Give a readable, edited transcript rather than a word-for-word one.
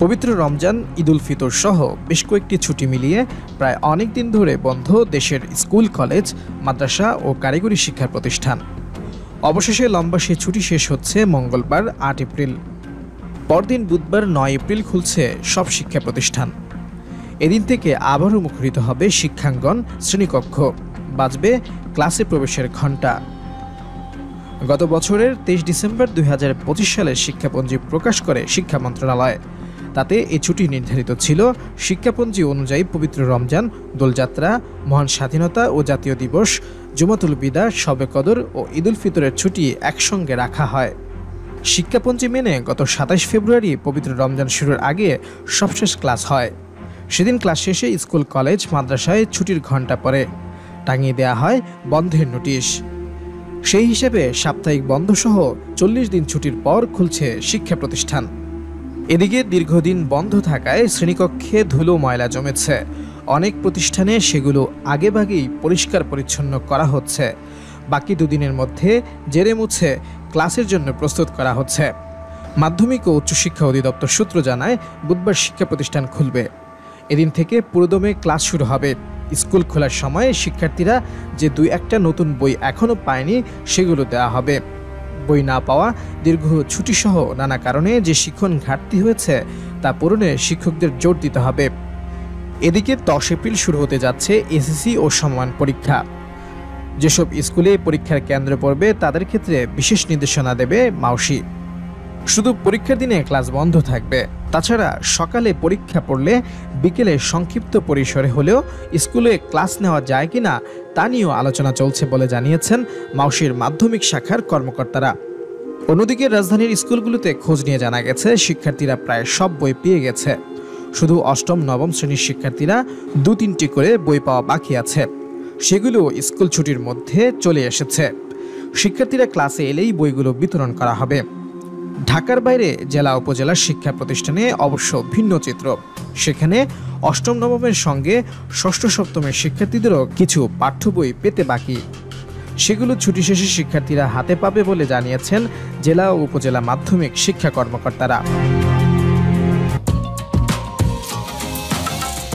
পবিত্র রমজান, ঈদুল ফিতর সহ বেশ কয়েকটি ছুটি মিলিয়ে প্রায় অনেক দিন ধরে বন্ধ দেশের স্কুল, কলেজ, মাদ্রাসা ও কারিগরি শিক্ষার প্রতিষ্ঠান। অবশেষে লম্বা সে ছুটি শেষ হচ্ছে মঙ্গলবার ৮ এপ্রিল। পরদিন বুধবার ৯ এপ্রিল খুলছে সব শিক্ষা প্রতিষ্ঠান। এদিন থেকে আবারও মুখরিত হবে শিক্ষাঙ্গন, শ্রেণীকক্ষ, বাজবে ক্লাসে প্রবেশের ঘণ্টা। গত বছরের ২৩ ডিসেম্বর ২০২৫ সালের শিক্ষাপঞ্জি প্রকাশ করে শিক্ষা মন্ত্রণালয়। তাতে এই ছুটি নির্ধারিত ছিল শিক্ষাপঞ্জি অনুযায়ী পবিত্র রমজান, দোলযাত্রা, মহান স্বাধীনতা ও জাতীয় দিবস, জুমাতুল বিদা, শবে কদর ও ঈদুল ফিতরের ছুটি একসঙ্গে রাখা হয়। শিক্ষাপঞ্জি মেনে গত ২৭ ফেব্রুয়ারি পবিত্র রমজান শুরুর আগে সবশেষ ক্লাস হয়। সেদিন ক্লাস শেষে স্কুল, কলেজ, মাদ্রাসায় ছুটির ঘণ্টা পড়ে টাঙিয়ে দেওয়া হয় বন্ধের নোটিশ। সেই হিসেবে সাপ্তাহিক বন্ধসহ ৪০ দিন ছুটির পর খুলছে শিক্ষা প্রতিষ্ঠান। এদিকে দীর্ঘদিন বন্ধ থাকায় শ্রেণীকক্ষে ধুলো ময়লা জমেছে। অনেক প্রতিষ্ঠানে সেগুলো আগেভাগেই পরিষ্কার পরিচ্ছন্ন করা হচ্ছে। বাকি দুদিনের মধ্যে জেরে মুছে ক্লাসের জন্য প্রস্তুত করা হচ্ছে। মাধ্যমিক ও উচ্চশিক্ষা অধিদপ্তর সূত্র জানায়, বুধবার শিক্ষা প্রতিষ্ঠান খুলবে। এদিন থেকে পুরোদমে ক্লাস শুরু হবে। স্কুল খোলার সময় শিক্ষার্থীরা যে ২-১টা নতুন বই এখনও পায়নি, সেগুলো দেওয়া হবে। বই না পাওয়া, দীর্ঘ ছুটিসহ নানা কারণে যে শিক্ষণ ঘাটতি হয়েছে তা পূরণে শিক্ষকদের জোর দিতে হবে। এদিকে ১০ এপ্রিল শুরু হতে যাচ্ছে এসএসসি ও সমমান পরীক্ষা। যেসব স্কুলে পরীক্ষার কেন্দ্র পড়বে তাদের ক্ষেত্রে বিশেষ নির্দেশনা দেবে মাউসি। শুধু পরীক্ষার দিনে ক্লাস বন্ধ থাকবে। তাছাড়া সকালে পরীক্ষা পড়লে বিকেলে সংক্ষিপ্ত পরিসরে হলেও স্কুলে ক্লাস নেওয়া যায় কিনা তা নিয়েও আলোচনা চলছে বলে জানিয়েছেন মাউসির মাধ্যমিক শাখার কর্মকর্তারা। অন্যদিকে রাজধানীর স্কুলগুলোতে খোঁজ নিয়ে জানা গেছে, শিক্ষার্থীরা প্রায় সব বই পেয়ে গেছে। শুধু অষ্টম, নবম শ্রেণীর শিক্ষার্থীরা ২-৩টি করে বই পাওয়া বাকি আছে। সেগুলো স্কুল ছুটির মধ্যে চলে এসেছে। শিক্ষার্থীরা ক্লাসে এলেই বইগুলো বিতরণ করা হবে। ঢাকার বাইরে জেলা, উপজেলা শিক্ষা প্রতিষ্ঠানে অবশ্য ভিন্ন চিত্র। সেখানে অষ্টম, নবমের সঙ্গে ষষ্ঠ, সপ্তমের শিক্ষার্থীদেরও কিছু পাঠ্য বই পেতে বাকি। সেগুলো ছুটি শেষে শিক্ষার্থীরা হাতে পাবে বলে জানিয়েছেন জেলা ও উপজেলা মাধ্যমিক শিক্ষা কর্মকর্তারা।